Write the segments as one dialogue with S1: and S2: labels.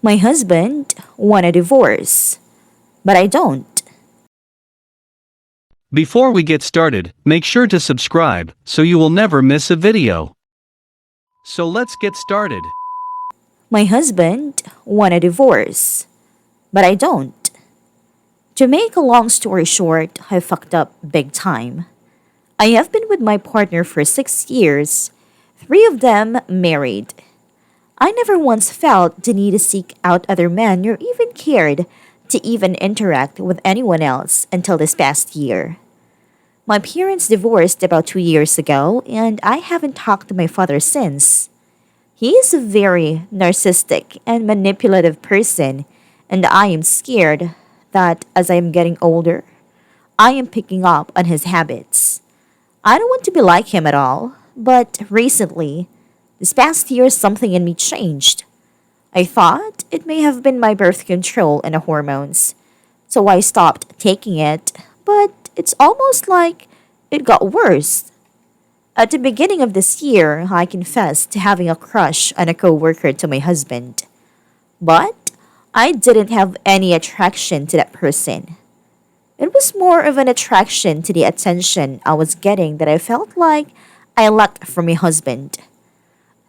S1: My husband want a divorce, but I don't.
S2: Before we get started, make sure to subscribe so you will never miss a video. So let's get started.
S1: My husband want a divorce, but I don't. To make a long story short, I fucked up big time. I have been with my partner for 6 years, three of them married. I never once felt the need to seek out other men or even cared to even interact with anyone else until this past year. My parents divorced about 2 years ago, and I haven't talked to my father since. He is a very narcissistic and manipulative person, and I am scared that as I am getting older, I am picking up on his habits. I don't want to be like him at all, but recently, this past year, something in me changed. I thought it may have been my birth control and the hormones, so I stopped taking it, but it's almost like it got worse. At the beginning of this year, I confessed to having a crush on a coworker to my husband. But I didn't have any attraction to that person. It was more of an attraction to the attention I was getting that I felt like I lacked from my husband.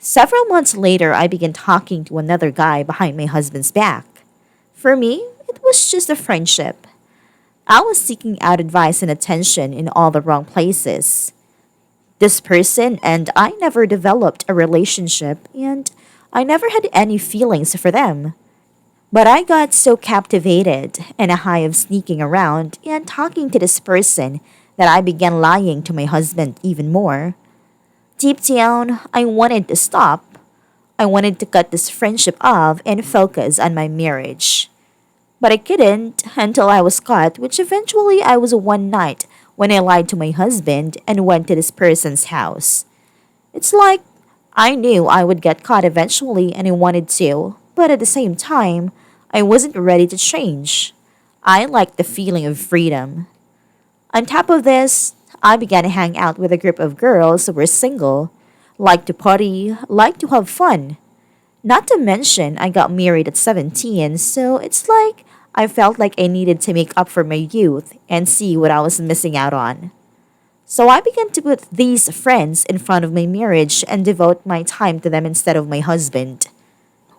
S1: Several months later, I began talking to another guy behind my husband's back. For me, it was just a friendship. I was seeking out advice and attention in all the wrong places. This person and I never developed a relationship, and I never had any feelings for them. But I got so captivated in a high of sneaking around and talking to this person that I began lying to my husband even more. Deep down, I wanted to stop. I wanted to cut this friendship off and focus on my marriage. But I couldn't until I was caught, which eventually I was one night when I lied to my husband and went to this person's house. It's like I knew I would get caught eventually and I wanted to, but at the same time, I wasn't ready to change. I liked the feeling of freedom. On top of this, I began to hang out with a group of girls who were single, liked to party, liked to have fun. Not to mention, I got married at 17, so it's like I felt like I needed to make up for my youth and see what I was missing out on. So I began to put these friends in front of my marriage and devote my time to them instead of my husband,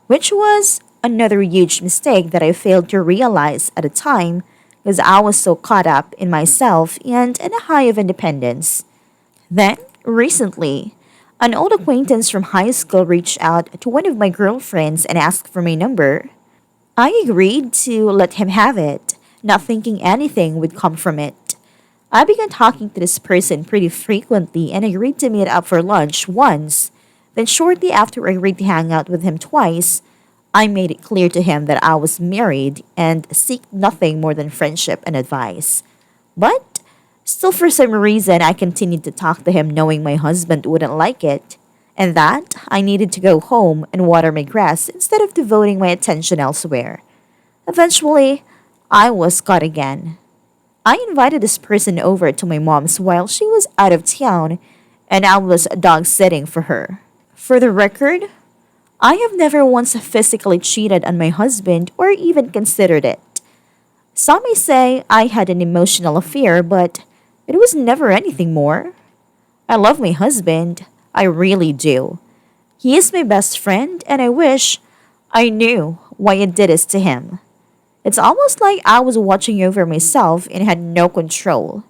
S1: which was another huge mistake that I failed to realize at the time because I was so caught up in myself and in a high of independence. Then, recently, an old acquaintance from high school reached out to one of my girlfriends and asked for my number. I agreed to let him have it, not thinking anything would come from it. I began talking to this person pretty frequently and agreed to meet up for lunch once. Then, shortly after I agreed to hang out with him twice, I made it clear to him that I was married and seek nothing more than friendship and advice. But still, for some reason, I continued to talk to him knowing my husband wouldn't like it, and that I needed to go home and water my grass instead of devoting my attention elsewhere. Eventually, I was caught again. I invited this person over to my mom's while she was out of town, and I was dog sitting for her. For the record, I have never once physically cheated on my husband or even considered it. Some may say I had an emotional affair, but it was never anything more. I love my husband, I really do. He is my best friend, and I wish I knew why I did this to him. It's almost like I was watching over myself and had no control.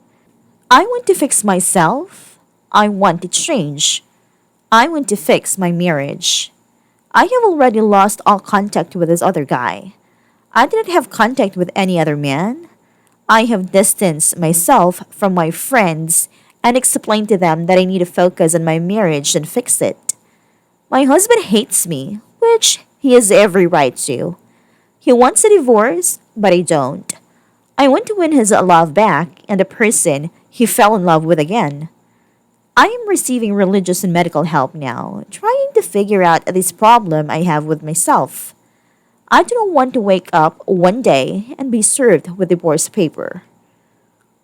S1: I want to fix myself. I want to change. I want to fix my marriage. I have already lost all contact with this other guy. I didn't have contact with any other man. I have distanced myself from my friends and explained to them that I need to focus on my marriage and fix it. My husband hates me, which he has every right to. He wants a divorce, but I don't. I want to win his love back and the person he fell in love with again. I am receiving religious and medical help now, trying to figure out this problem I have with myself. I do not want to wake up one day and be served with divorce paper.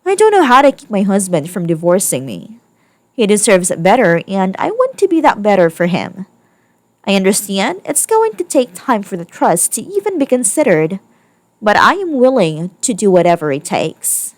S1: I don't know how to keep my husband from divorcing me. He deserves better, and I want to be that better for him. I understand it's going to take time for the trust to even be considered, but I am willing to do whatever it takes.